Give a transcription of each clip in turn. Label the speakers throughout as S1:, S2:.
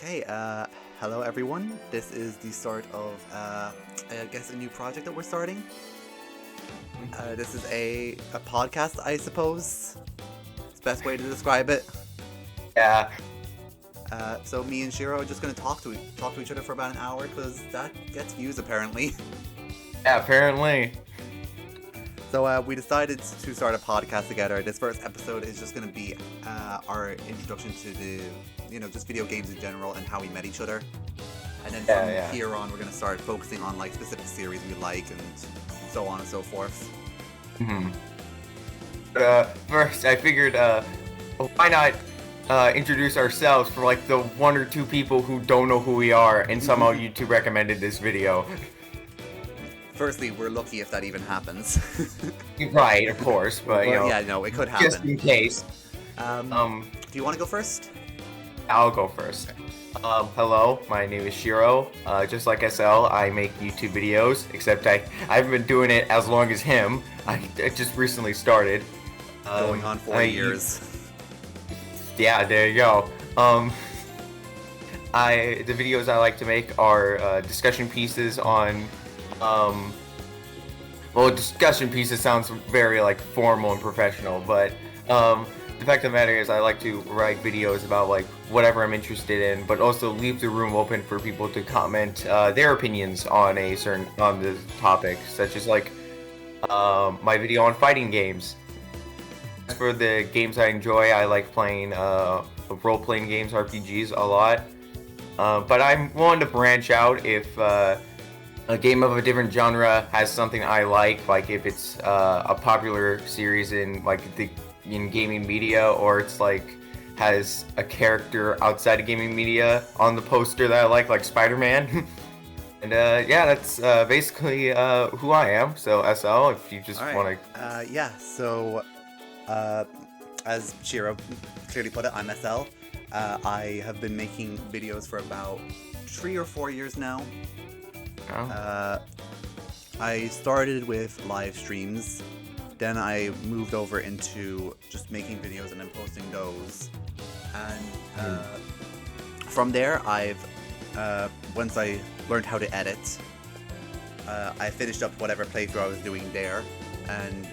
S1: Okay, hello everyone. This is the start of, I guess, a new project that we're starting. This is a podcast, I suppose. It's the best way to describe it.
S2: Yeah,
S1: So me and Shiro are just gonna talk to each other for about an hour, because that gets views apparently.
S2: apparently.
S1: So we decided to start a podcast together. This first episode is just gonna be our introduction to just video games in general and how we met each other. And then from here on, we're gonna start focusing on like specific series we like and so on and so forth.
S2: First, I figured, why not introduce ourselves for like the one or two people who don't know who we are, and somehow YouTube recommended this video.
S1: Firstly, we're lucky if that even happens.
S2: Right, of course, but
S1: it could happen.
S2: just in case.
S1: Do you want to go first?
S2: I'll go first. Hello, my name is Shiro. Just like SL, I make YouTube videos, except I haven't been doing it as long as him. I just recently started.
S1: Going on 4 years.
S2: Yeah, there you go. The videos I like to make are discussion pieces on, discussion pieces sounds very like formal and professional, but the fact of the matter is I like to write videos about like whatever I'm interested in, but also leave the room open for people to comment their opinions on the topic, such as like my video on fighting games. As for the games I enjoy, I like playing role-playing games, RPGs, a lot. But I'm willing to branch out if a game of a different genre has something I like if it's a popular series in gaming media, or it's like has a character outside of gaming media on the poster that I like Spider-Man. And that's basically who I am. So SL, if you just want to.
S1: So as Shiro clearly put it, I'm SL. I have been making videos for about 3 or 4 years now. I started with live streams, then I moved over into just making videos and then posting those, and from there once I learned how to edit, I finished up whatever playthrough I was doing there, and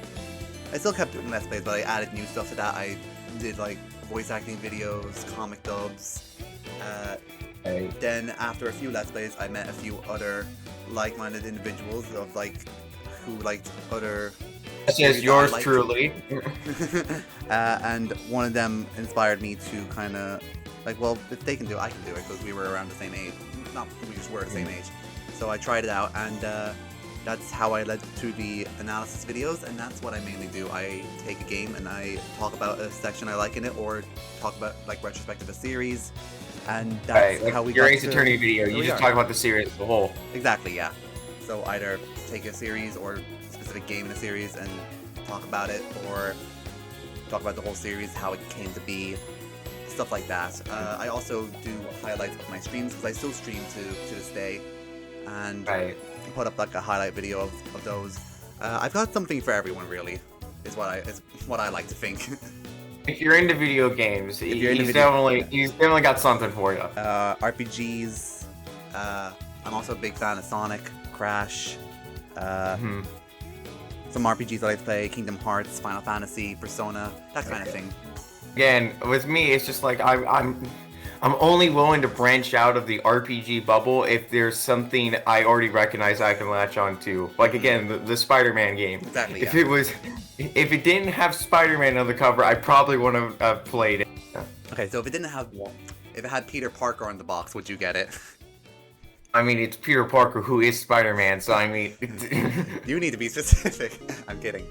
S1: I still kept doing Let's Plays, but I added new stuff to that. I did like voice acting videos, comic dubs. Then after a few Let's Plays, I met a few other like-minded individuals who liked other.
S2: Such as yours truly.
S1: And one of them inspired me to kind of if they can do it, I can do it, because we were around the same age. We just were the same age. So I tried it out, and that's how I led to the analysis videos, and that's what I mainly do. I take a game and I talk about a section I like in it, or talk about retrospective of a series, and that's how we
S2: your
S1: got
S2: Ace Attorney video. You just talk about the series as a whole.
S1: Exactly, yeah. So either take a series or a specific game in a series and talk about it, or talk about the whole series, how it came to be, stuff like that. I also do highlights of my streams, because I still stream to this day, and put up a highlight video of those. I've got something for everyone, really, is what I like to think.
S2: If you're into video games, he's definitely got something for you.
S1: RPGs. I'm also a big fan of Sonic, Crash. Some RPGs I like to play: Kingdom Hearts, Final Fantasy, Persona, that kind of thing.
S2: Again, with me, it's just like I'm only willing to branch out of the RPG bubble if there's something I already recognize I can latch on to. Like again, the Spider-Man game.
S1: Exactly.
S2: If it didn't have Spider-Man on the cover, I probably wouldn't have played it.
S1: Okay, so if it had Peter Parker on the box, would you get it?
S2: I mean, it's Peter Parker who is Spider-Man, so I mean...
S1: You need to be specific. I'm kidding.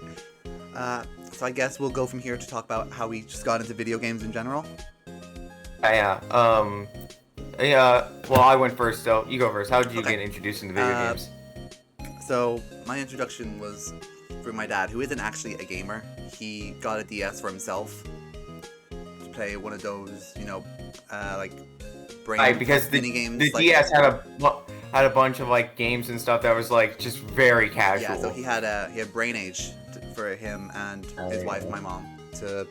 S1: So I guess we'll go from here to talk about how we just got into video games in general.
S2: Well, I went first, so you go first. How did you get introduced into video games?
S1: So, my introduction was through my dad, who isn't actually a gamer. He got a DS for himself to play one of those, brain
S2: because
S1: mini games.
S2: The DS had a bunch of games and stuff that was just very casual.
S1: Yeah, so he had Brain Age for him and his wife, my mom, to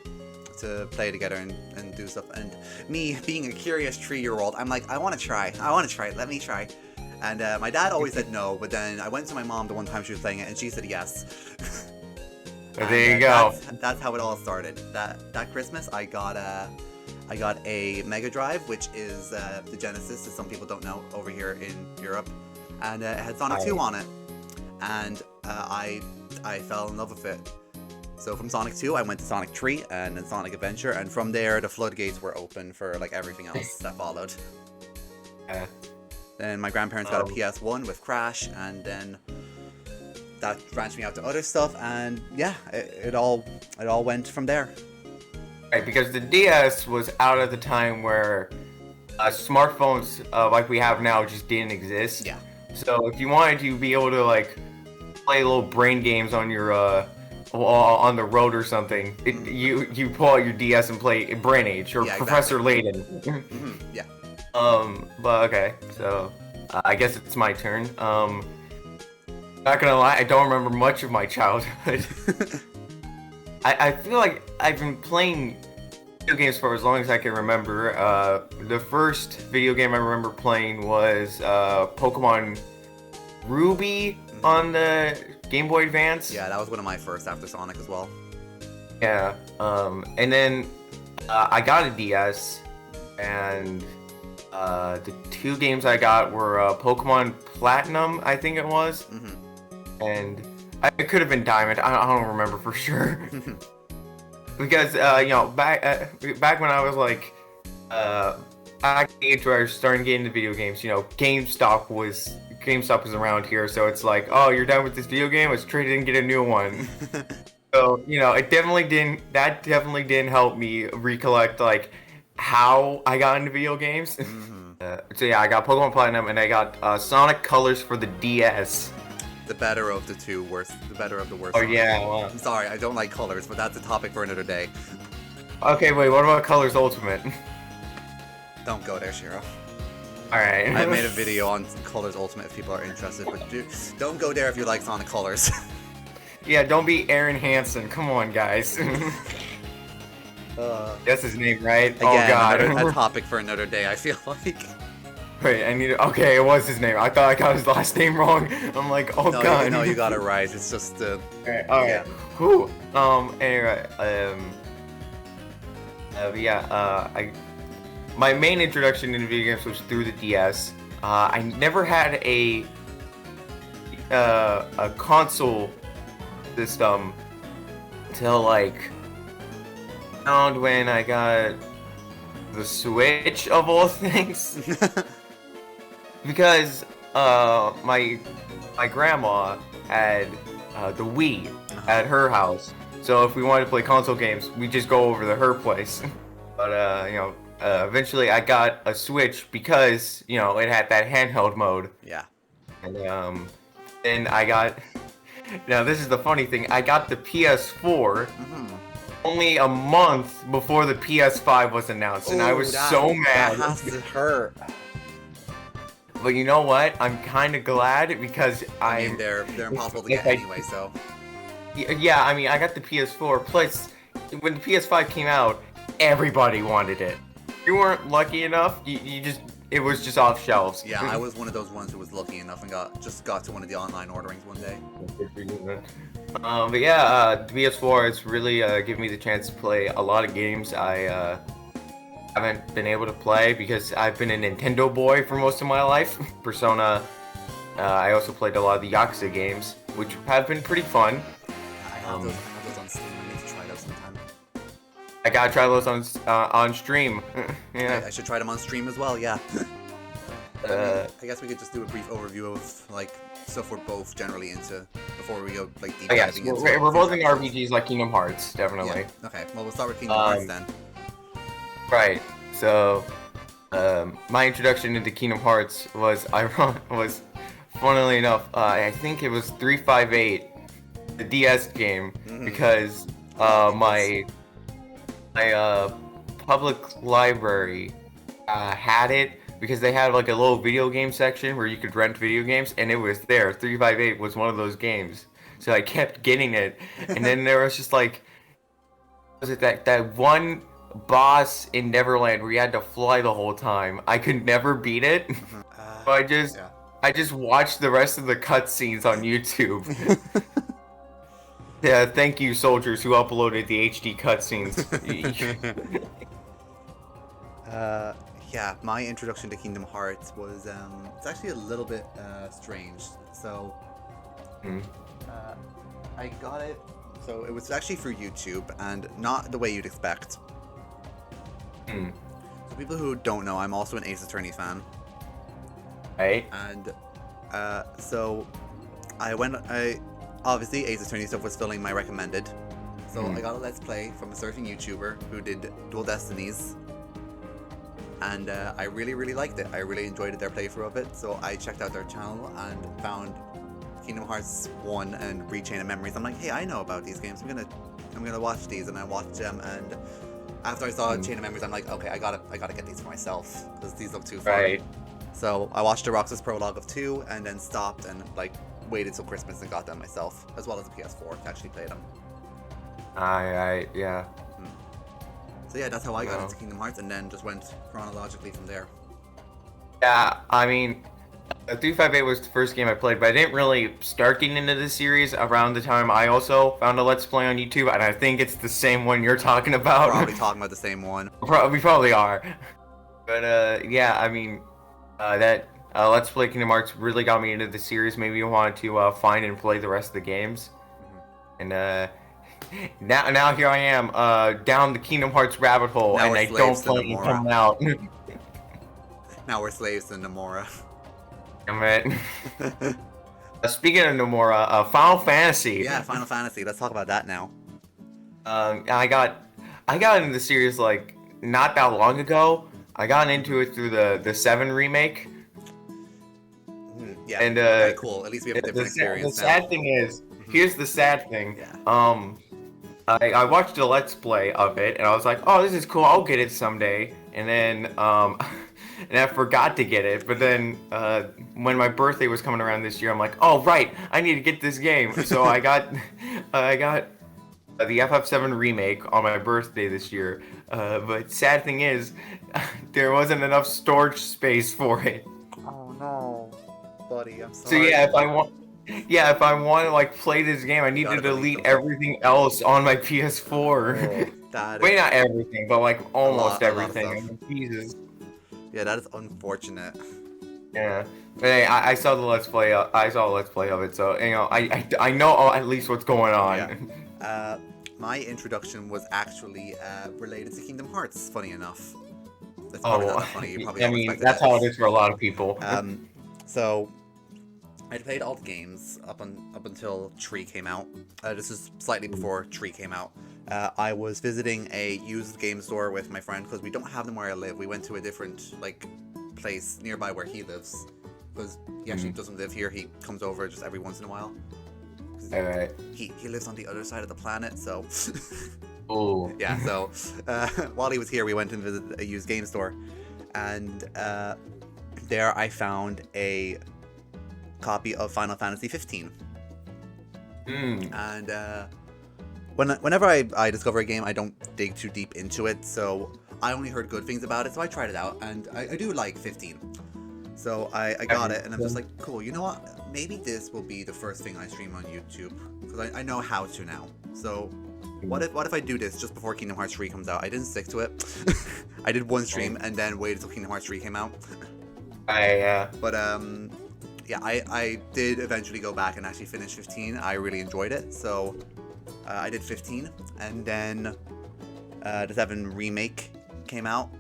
S1: to play together and do stuff. And me being a curious 3-year-old, I'm like, I want to try, let me try. And my dad always said no, but then I went to my mom the one time she was playing it, and she said yes.
S2: And, there you go.
S1: That's how it all started. That Christmas, I got a Mega Drive, which is the Genesis, as some people don't know, over here in Europe, and it had Sonic 2 on it, and I fell in love with it. So from Sonic 2, I went to Sonic 3 and then Sonic Adventure, and from there the floodgates were open for like everything else that followed. Then my grandparents got a PS1 with Crash, and then that branched me out to other stuff, and yeah, it all went from there.
S2: Right, because the DS was out at the time where smartphones like we have now just didn't exist.
S1: Yeah.
S2: So if you wanted to be able to like play little brain games on your on the road or something, you pull out your DS and play Brain Age or Professor Layton.
S1: Yeah.
S2: But okay, so I guess it's my turn. Not gonna lie, I don't remember much of my childhood. I feel like I've been playing video games for as long as I can remember. The first video game I remember playing was Pokemon Ruby on the Game Boy Advance.
S1: Yeah, that was one of my first after Sonic as well.
S2: Yeah, and then I got a DS, and the 2 games I got were Pokemon Platinum, I think it was, and it could have been Diamond. I don't remember for sure. Because back when I was like at the age where I was starting to get into video games, GameStop was around here, so it's like, oh, you're done with this video game, let's trade it and get a new one. So it definitely didn't help me recollect like how I got into video games. So yeah, I got Pokemon Platinum, and I got Sonic Colors for the DS.
S1: The better of the two worst. The better of the worst.
S2: Oh yeah. Well,
S1: I'm sorry, I don't like Colors, but that's a topic for another day.
S2: Okay, wait. What about Colors Ultimate?
S1: Don't go there, Shiro.
S2: All right.
S1: I made a video on Colors Ultimate if people are interested, but don't go there if you like Sonic Colors.
S2: Yeah, don't be Aaron Hansen. Come on, guys. That's his name, right?
S1: Again,
S2: oh God.
S1: a topic for another day, I feel like.
S2: Wait, I need to... Okay, it was his name. I thought I got his last name wrong. I'm like, oh God.
S1: No, you got it right. It's just
S2: Alright.
S1: Yeah.
S2: Whew. Anyway, my main introduction into video games was through the DS. I never had a console system until like around when I got the Switch of all things. Because my grandma had the Wii at her house, so if we wanted to play console games, we just go over to her place. But eventually I got a Switch because it had that handheld mode.
S1: Yeah.
S2: And then I got. Now this is the funny thing. I got the PS4 only a month before the PS5 was announced, and I was so mad.
S1: That has to hurt.
S2: But you know what? I'm kind of glad because
S1: I mean, they're impossible to get anyway, so.
S2: Yeah, I mean, I got the PS4. Plus, when the PS5 came out, everybody wanted it. If you weren't lucky enough, it was just off shelves.
S1: Yeah, I was one of those ones who was lucky enough and got to one of the online orderings one day.
S2: But yeah, the PS4 has really given me the chance to play a lot of games I haven't been able to play because I've been a Nintendo boy for most of my life. Persona. I also played a lot of the Yakuza games, which have been pretty fun.
S1: I have those on Steam. I need to try those sometime.
S2: I gotta try those on stream. Yeah.
S1: I should try them on stream as well. Yeah. I guess we could just do a brief overview of like stuff we're both generally into before we go like deep diving into.
S2: We're both into RPGs like Kingdom Hearts, definitely.
S1: Yeah. Okay, well we'll start with Kingdom Hearts then.
S2: Right. So, my introduction into Kingdom Hearts was funnily enough, I think it was 358, the DS game, because my public library had it because they had like a little video game section where you could rent video games, and it was there. 358 was one of those games, so I kept getting it, and then there was just like was it that one boss in Neverland where you had to fly the whole time? I could never beat it. So I just watched the rest of the cutscenes on YouTube. Yeah, thank you, soldiers who uploaded the HD cutscenes.
S1: Yeah, my introduction to Kingdom Hearts was it's actually a little bit strange. So I got it. So it was actually through YouTube, and not the way you'd expect. So people who don't know, I'm also an Ace Attorney fan.
S2: Right.
S1: And so I obviously Ace Attorney stuff was filling my recommended. So I got a Let's Play from a certain YouTuber who did Dual Destinies. And I really liked it. I really enjoyed their playthrough of it. So I checked out their channel and found Kingdom Hearts 1 and Rechain of Memories. I'm like, hey, I know about these games. I'm gonna watch these, and I watched them. And after I saw Chain of Memories, I'm like, okay, I gotta get these for myself because these look too fun.
S2: Right.
S1: So I watched the Roxas prologue of 2, and then stopped and like waited till Christmas and got them myself, as well as the PS4 to actually play them.
S2: Yeah.
S1: So yeah, that's how I got into Kingdom Hearts, and then just went chronologically from there.
S2: Yeah, I mean, 358 was the first game I played, but I didn't really start getting into the series around the time I also found a Let's Play on YouTube, and I think it's the same one you're talking about.
S1: Probably talking about the same one.
S2: We probably are. But yeah, I mean, that Let's Play Kingdom Hearts really got me into the series. Maybe I wanted to find and play the rest of the games. And now here I am, down the Kingdom Hearts rabbit hole,
S1: now
S2: and I don't plan on coming out.
S1: Now we're slaves to Nomura.
S2: Damn it. Speaking of Nomura, Final Fantasy.
S1: Yeah, Final Fantasy. Let's talk about that now.
S2: I got into the series like not that long ago. I got into it through the 7 remake.
S1: Yeah.
S2: And
S1: okay, cool. At least we have a different experience.
S2: The sad thing is, here's the sad thing.
S1: Yeah.
S2: I watched a Let's Play of it, and I was like, oh, this is cool. I'll get it someday. And then and I forgot to get it. But then when my birthday was coming around this year, I'm like, oh right, I need to get this game. So I got the FF7 remake on my birthday this year. But sad thing is, there wasn't enough storage space for it.
S1: Oh no, buddy, I'm sorry.
S2: So yeah, if I want to like play this game, I need to delete everything else on my PS4.
S1: Oh,
S2: wait, not everything, but like almost
S1: a lot of
S2: everything.
S1: stuff.
S2: Jesus.
S1: Yeah, that is unfortunate.
S2: Yeah, but hey, I saw the Let's Play. I saw a Let's Play of it, so you know, I know at least what's going on.
S1: Yeah. My introduction was actually related to Kingdom Hearts. Funny enough. That's probably not that funny. You probably
S2: I mean, that's how it is for a lot of people.
S1: So I played all the games up until Tree came out. This is slightly before Tree came out. I was visiting a used game store with my friend because we don't have them where I live. We went to a different like place nearby where he lives because he actually doesn't live here. He comes over just every once in a while.
S2: Alright.
S1: He lives on the other side of the planet, so.
S2: Oh.
S1: Yeah. So while he was here, we went and visited a used game store, and there I found a copy of Final Fantasy 15. And whenever I discover a game, I don't dig too deep into it, so I only heard good things about it, so I tried it out, and I do like 15. So I got it, and I'm just like, cool, you know what? Maybe this will be the first thing I stream on YouTube, because I know how to now. So what if I do this just before Kingdom Hearts 3 comes out? I didn't stick to it. I did one stream and then waited until Kingdom Hearts 3 came out. But yeah, I did eventually go back and actually finish 15. I really enjoyed it, so I did 15, and then the 7 remake came out.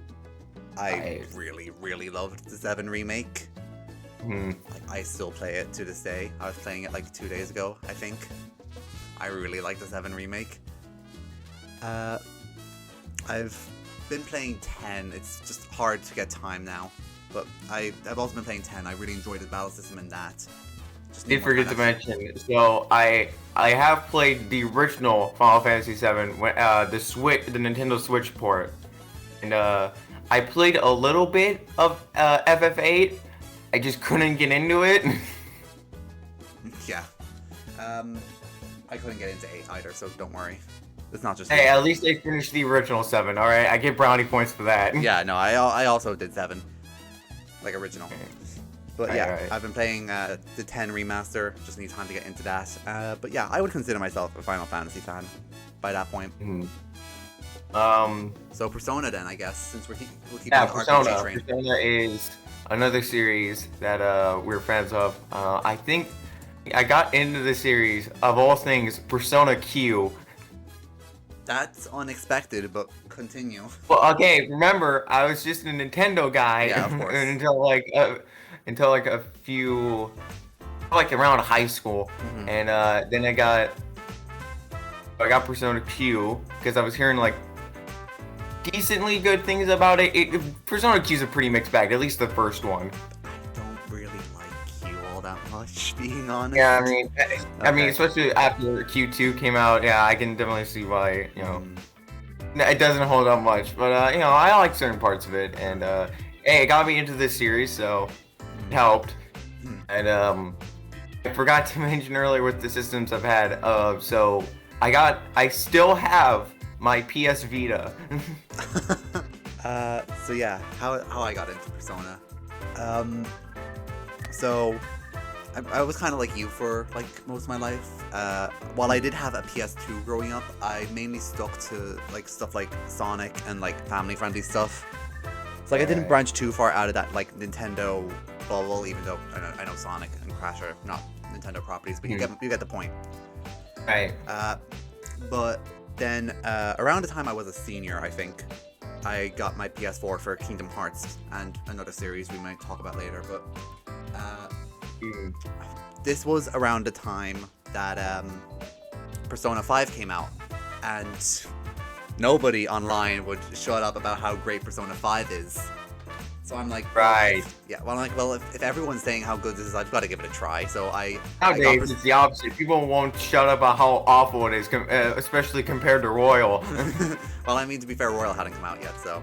S1: I really loved the 7 remake. Like, I still play it to this day. I was playing it like 2 days ago, I think. I really like the 7 remake. I've been playing 10. It's just hard to get time now. But I've also been playing 10. I really enjoyed the battle system in that.
S2: Did forget to mention. So I have played the original Final Fantasy 7, the Nintendo Switch port, and I played a little bit of FF8. I just couldn't get into it.
S1: Yeah. I couldn't get into 8 either, so don't worry. It's not just
S2: Hey, at least I finished the original 7. All right, I get brownie points for that.
S1: Yeah, no, I also did 7, like original. But yeah,
S2: Right.
S1: I've been playing the 10 remaster. Just need time to get into that. But yeah, I would consider myself a Final Fantasy fan by that point. So Persona then, I guess, since we'll keep
S2: yeah,
S1: on the
S2: Persona.
S1: RPG train.
S2: Persona is another series that we're fans of. I think I got into the series of all things Persona Q.
S1: That's unexpected, but continue.
S2: Well, okay, remember I was just a Nintendo guy
S1: Yeah, of course.
S2: until like a few like around high school, and then I got Persona Q because I was hearing like decently good things about it. Persona Q is a pretty mixed bag, at least the first one.
S1: I don't really like Q all that much, being honest.
S2: Yeah, I mean, especially after Q2 came out, yeah, I can definitely see why, it doesn't hold up much, but I like certain parts of it, and hey, it got me into this series, so it helped. And I forgot to mention earlier with the systems I've had, so I still have my PS Vita.
S1: So yeah, how I got into Persona. So I was kind of like you for like most of my life. While I did have a PS2 growing up, I mainly stuck to like stuff like Sonic and like family-friendly stuff. So like I didn't branch too far out of that like Nintendo bubble, even though I know Sonic and Crash are not Nintendo properties, but you get the point.
S2: Right.
S1: But then around the time I was a senior, I think, I got my PS4 for Kingdom Hearts and another series we might talk about later. But this was around the time that Persona 5 came out, and nobody online would shut up about how great Persona 5 is. So I'm like,
S2: right.
S1: Yeah, well, I'm like, well, if everyone's saying how good this is, I've got to give it a try. So
S2: nowadays it's the opposite. People won't shut up about how awful it is, especially compared to Royal.
S1: Well, I mean, to be fair, Royal hadn't come out yet, so.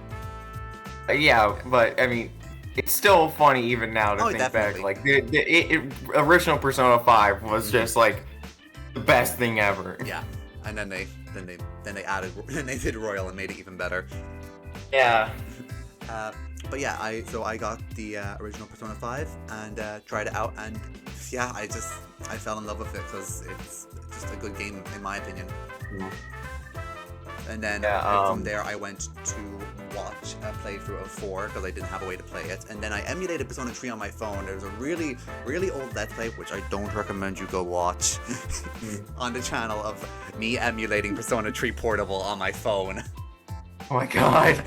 S2: Yeah, but I mean, it's still funny even now to think
S1: definitely.
S2: back. Like the original Persona 5 was just like the best thing ever.
S1: Yeah, and then they added, then they did Royal and made it even better.
S2: Yeah.
S1: But yeah, I got the original Persona 5 and tried it out, and yeah, I fell in love with it because it's just a good game in my opinion. And then from there I went to watch a playthrough of 4 because I didn't have a way to play it, and then I emulated Persona 3 on my phone. There's a really, really old Let's Play, which I don't recommend you go watch, on the channel of me emulating Persona 3 Portable on my phone.
S2: Oh my god.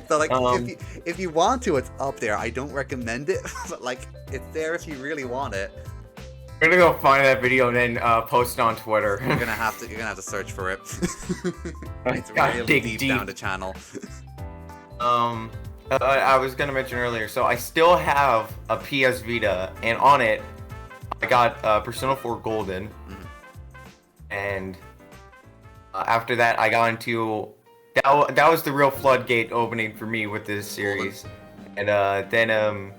S1: So like, if you want to, it's up there. I don't recommend it, but like, it's there if you really want it.
S2: I'm gonna go find that video and then post it on Twitter.
S1: You're gonna have to search for it. It's really deep down the channel.
S2: I was gonna mention earlier, so I still have a PS Vita, and on it, I got Persona 4 Golden, and after that, I got into that was the real floodgate opening for me with this series, and then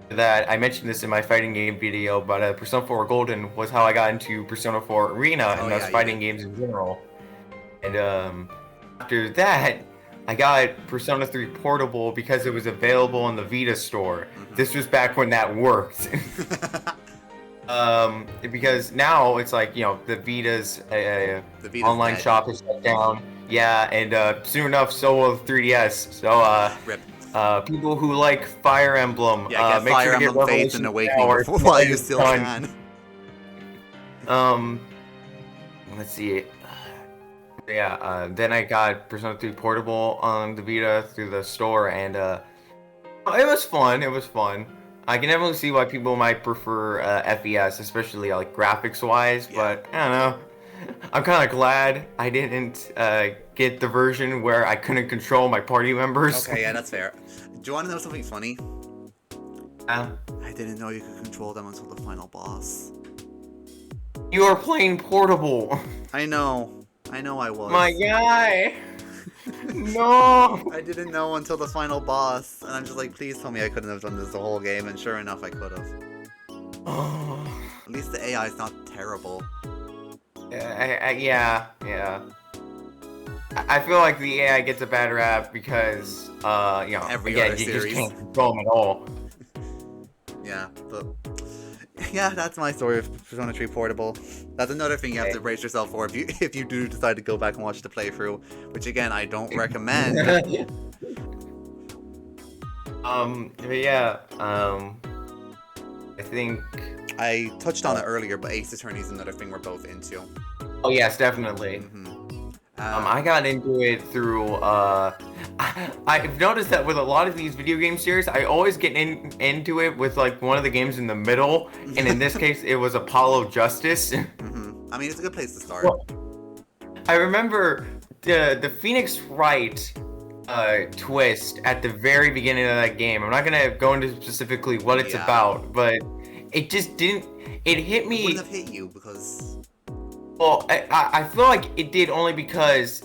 S2: that I mentioned this in my fighting game video, but Persona 4 Golden was how I got into Persona 4 Arena and those fighting games in general, and after that, I got Persona 3 Portable because it was available on the Vita store. This was back when that worked. Because now it's like, the Vita's online
S1: dead.
S2: shop is shut down. Yeah, and soon enough, so will 3DS. So,
S1: Rip.
S2: People who like Fire Emblem,
S1: get
S2: make
S1: Fire
S2: sure to get
S1: Emblem Fates and
S2: Revelation
S1: Awakening
S2: Tower
S1: while you still
S2: done.
S1: can.
S2: Let's see. Yeah, then I got Persona 3 Portable on the Vita through the store, and it was fun. It was fun. I can definitely see why people might prefer FES, especially like graphics-wise, but I don't know. I'm kind of glad I didn't get the version where I couldn't control my party members.
S1: Okay, yeah, that's fair. Do you want to know something funny?
S2: I
S1: didn't know you could control them until the final boss.
S2: You are playing Portable.
S1: I know I was.
S2: My guy. No.
S1: I didn't know until the final boss, and I'm just like, please tell me I couldn't have done this the whole game, and sure enough, I could have. At least the AI is not terrible.
S2: Yeah. I feel like the AI gets a bad rap because,
S1: Every
S2: again,
S1: other
S2: you just
S1: series.
S2: can't control them at all.
S1: Yeah, but yeah, that's my story of Persona 3 Portable. That's another thing you have to brace yourself for if you do decide to go back and watch the playthrough, which again I don't recommend.
S2: But yeah, I think.
S1: I touched on it earlier, but Ace Attorney is another thing we're both into.
S2: Oh yes, definitely. I got into it through. I've noticed that with a lot of these video game series, I always get into it with like one of the games in the middle, and in this case, it was Apollo Justice.
S1: I mean, it's a good place to start.
S2: Well, I remember the Phoenix Wright twist at the very beginning of that game. I'm not gonna go into specifically what it's about, but it just didn't. It hit me.
S1: It wouldn't have hit you because.
S2: Well, I feel like it did only because,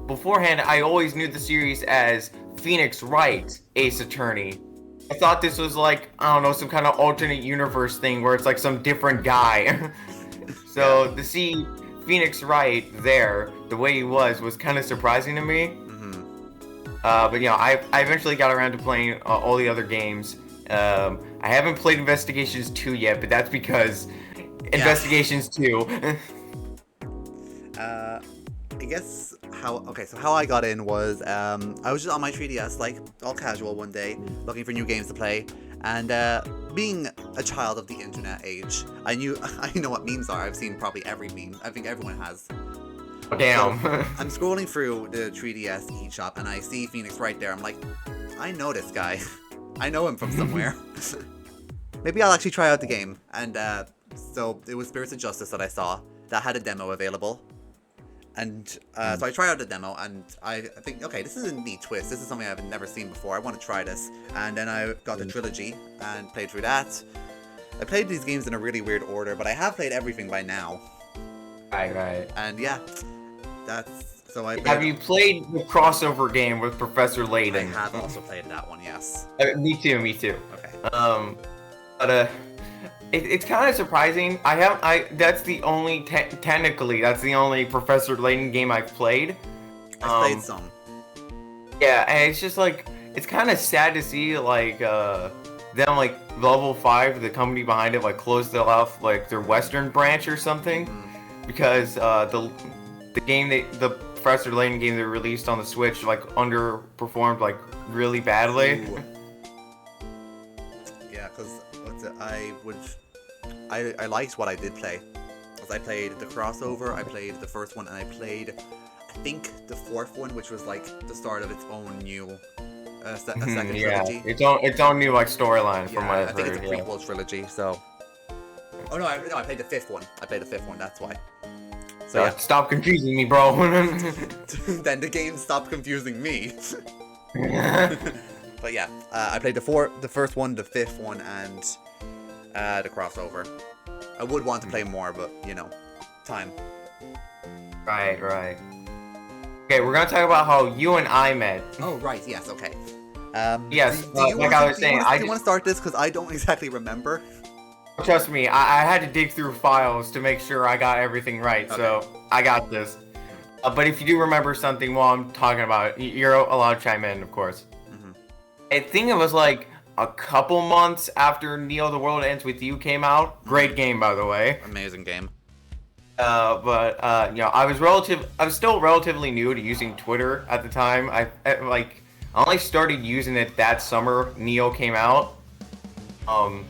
S2: beforehand I always knew the series as Phoenix Wright Ace Attorney. I thought this was like, I don't know, some kind of alternate universe thing where it's like some different guy. So to see Phoenix Wright there, the way he was kind of surprising to me. But I eventually got around to playing all the other games. I haven't played Investigations 2 yet, but that's because Investigations 2.
S1: I guess how I got in was I was just on my 3DS, like all casual one day, looking for new games to play, and being a child of the internet age, I know what memes are. I've seen probably every meme. I think everyone has.
S2: Damn.
S1: So, I'm scrolling through the 3DS eShop and I see Phoenix right there. I'm like, I know this guy. I know him from somewhere. Maybe I'll actually try out the game. And so it was Spirits of Justice that I saw that had a demo available. And so I tried out the demo and I think, okay, this is a neat twist. This is something I've never seen before. I want to try this. And then I got the trilogy and played through that. I played these games in a really weird order, but I have played everything by now.
S2: Right.
S1: And yeah, that's so I.
S2: Have you played the crossover game with Professor Layton?
S1: I have also played that one. Yes.
S2: Me too.
S1: Okay.
S2: But it's kind of surprising. That's the only technically that's the only Professor Layton game I've played.
S1: I played some.
S2: Yeah, and it's just like it's kind of sad to see like them like Level 5, the company behind it, like closed off like their Western branch or something, because the Professor Layton game they released on the Switch like underperformed like really badly.
S1: Yeah, because I liked what I did play. Because I played the crossover, I played the first one, and I played, I think, the fourth one, which was like the start of its own new second trilogy.
S2: Its own new like storyline from what I've heard.
S1: I think it's a prequel trilogy. So. Oh no! I played the fifth one. That's why. So yeah.
S2: Stop confusing me, bro.
S1: Then the game stopped confusing me. But yeah, I played the first one, the fifth one, and the crossover. I would want to play more, but time.
S2: Right. Okay, we're gonna talk about how you and I met.
S1: Oh right, yes, okay.
S2: Yes,
S1: do you
S2: I was saying,
S1: do you want to start this because I don't exactly remember?
S2: Trust me, I had to dig through files to make sure I got everything right, so I got this. But if you do remember something while I'm talking about it, you're allowed to chime in, of course. I think it was like a couple months after Neo: The World Ends With You came out. Great game, by the way.
S1: Amazing game.
S2: I was still relatively new to using Twitter at the time. I only started using it that summer Neo came out. I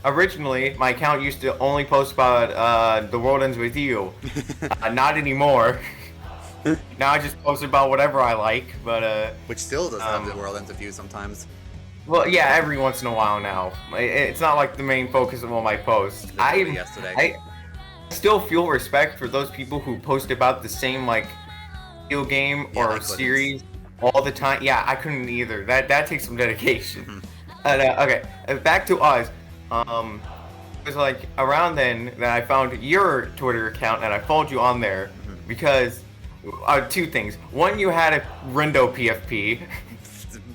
S2: originally my account used to only post about The World Ends With You. Not anymore. Now I just post about whatever I like, but
S1: which still does have The World Ends With You sometimes.
S2: Well, yeah, every once in a while now. It's not like the main focus of all my posts. I still feel respect for those people who post about the same like video game or series all the time. Yeah, I couldn't either. That takes some dedication. Okay, back to us. It was like around then that I found your Twitter account and I followed you on there because two things. One, you had a Rindo PFP at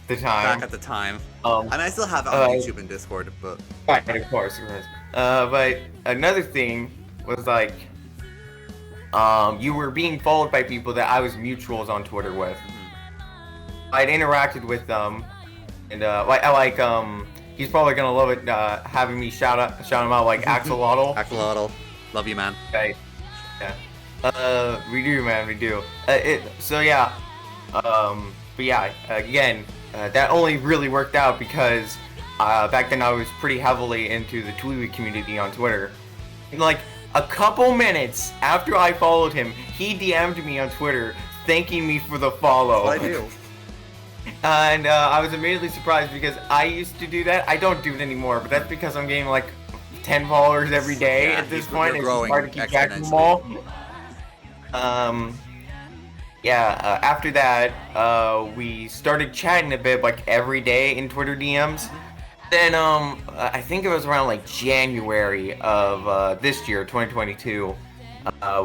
S2: the time.
S1: Back at the time. And I still have it on YouTube and Discord, but...
S2: Right, of course. But another thing was like... you were being followed by people that I was mutuals on Twitter with. I'd interacted with them, and he's probably gonna love it having me shout him out like Axolotl.
S1: Axolotl, love you, man.
S2: Okay. Yeah. We do, man. We do. But yeah. Again, that only really worked out because back then I was pretty heavily into the Tweety community on Twitter. And like a couple minutes after I followed him, he DM'd me on Twitter thanking me for the follow.
S1: That's what I do.
S2: And I was immediately surprised because I used to do that. I don't do it anymore, but that's because I'm getting like 10 followers every day at this point. It's hard to keep track of them all. After that, we started chatting a bit like every day in Twitter DMs. Then I think it was around like January of this year, 2022,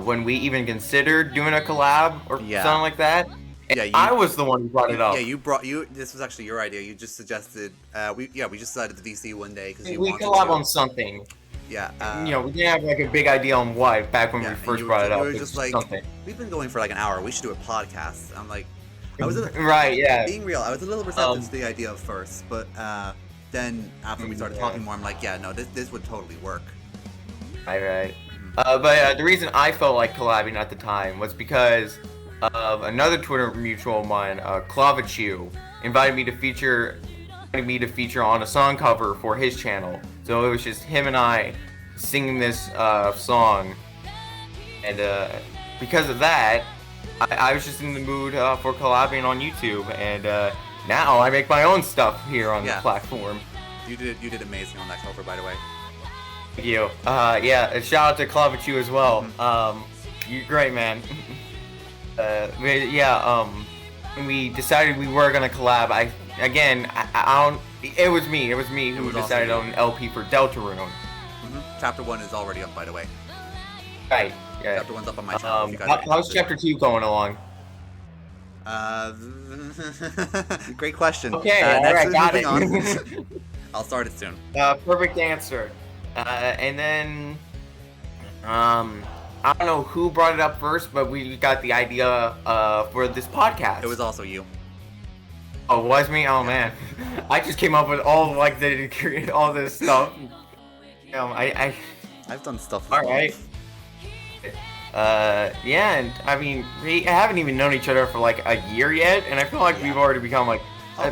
S2: when we even considered doing a collab or something like that. I was the one who brought it up.
S1: Yeah, this was actually your idea. You just suggested. We just decided the VC one day because
S2: we collab on something.
S1: Yeah.
S2: We didn't have like a big idea on what back when we first brought it up.
S1: We were just like, we've been going for like an hour. We should do a podcast. I'm like,
S2: right, yeah.
S1: Being real, I was a little receptive to the idea of first, but then after we started talking more, I'm like, yeah, no, this would totally work.
S2: Right. But the reason I felt like collabing at the time was because of another Twitter mutual of mine, Clavichu, invited me to feature on a song cover for his channel. So it was just him and I singing this song, and because of that, I was just in the mood for collabing on YouTube, and now I make my own stuff here on the platform.
S1: You did amazing on that cover, by the way.
S2: Thank you. A shout out to Clavichu as well. You're great, man. When we decided we were gonna collab, it was me who decided on an LP for Deltarune.
S1: Chapter 1 is already up, by the way.
S2: Right. Yeah.
S1: Chapter 1's up on my channel. If you guys
S2: how's Chapter 2 going along?
S1: Great question.
S2: Okay, alright, got it.
S1: On. I'll start it soon.
S2: Perfect answer. And then, I don't know who brought it up first, but we got the idea for this podcast.
S1: It was also you.
S2: Oh, it was me? Oh, man. I just came up with all this stuff.
S1: I've done stuff.
S2: All right. And I mean, we haven't even known each other for like a year yet, and I feel like we've already become like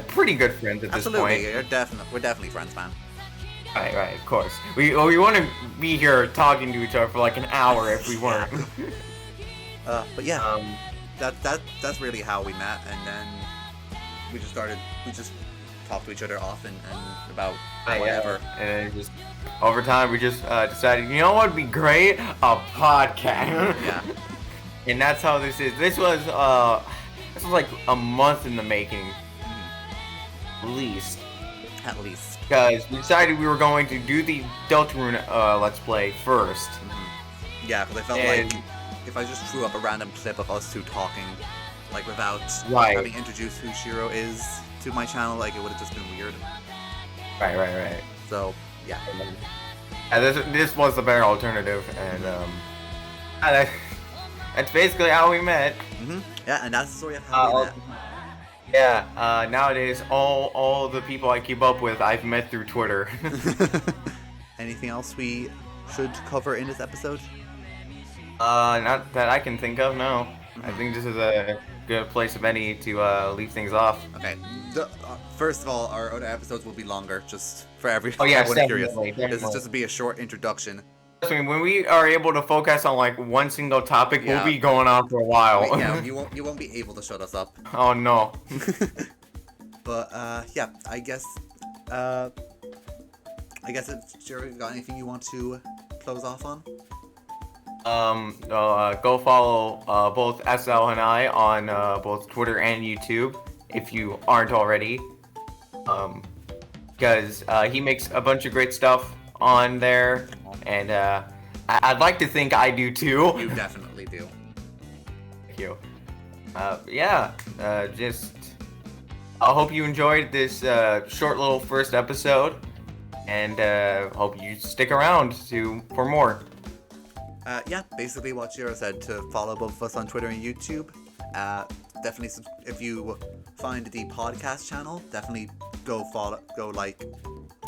S2: pretty good friends at this point.
S1: Absolutely, we're definitely friends, man.
S2: Right, of course. We wouldn't be here talking to each other for like an hour if we weren't.
S1: But yeah, that's really how we met, and then we just talked to each other often and about whatever.
S2: And just over time, we just decided, you know what would be great? A podcast.
S1: Yeah.
S2: And that's how this is. This was like a month in the making, at least. Because we decided we were going to do the Deltarune Let's Play first.
S1: Yeah, because I felt like if I just threw up a random clip of us two talking, like without having introduced who Shiro is to my channel, like it would have just been weird.
S2: Right.
S1: So, yeah.
S2: This was the better alternative, and that's basically how we met.
S1: Yeah, and that's the story of how we met.
S2: Yeah, nowadays all the people I keep up with I've met through Twitter.
S1: Anything else we should cover in this episode?
S2: Not that I can think of, no. I think this is a good place of any to leave things off.
S1: Okay. First of all, our other episodes will be longer, just for everyone.
S2: Oh yeah,
S1: everyone curious.
S2: Definitely.
S1: This is just to be a short introduction.
S2: I mean, when we are able to focus on like one single topic, we'll be going on for a while.
S1: Yeah, you won't be able to shut us up.
S2: Oh no.
S1: But yeah, I guess if Shiro, you got anything you want to close off on?
S2: Go follow both SL and I on both Twitter and YouTube if you aren't already. Because he makes a bunch of great stuff on there, and I'd like to think I do too.
S1: You definitely do.
S2: Thank you. Just I hope you enjoyed this short little first episode, and hope you stick around for more.
S1: Yeah, basically what Shiro said, to follow both of us on Twitter and YouTube. Definitely, if you find the podcast channel, definitely go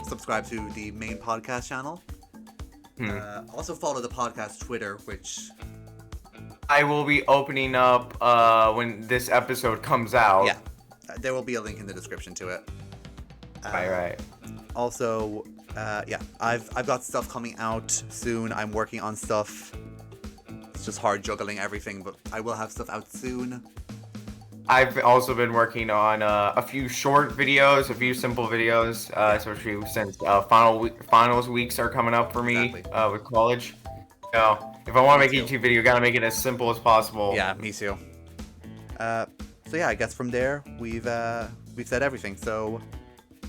S1: subscribe to the main podcast channel. Also follow the podcast Twitter, which
S2: I will be opening up when this episode comes out.
S1: yeah, there will be a link in the description to it.
S2: Right.
S1: Also, yeah, I've got stuff coming out soon. I'm working on stuff. It's just hard juggling everything, but I will have stuff out soon.
S2: I've also been working on a few short videos, a few simple videos, especially since finals weeks are coming up for me with college. So if I want to make a YouTube video, gotta make it as simple as possible.
S1: Yeah, me too. So yeah, I guess from there we've said everything. So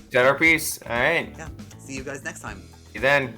S2: Set our piece. All right.
S1: Yeah. See you guys next time.
S2: See you then.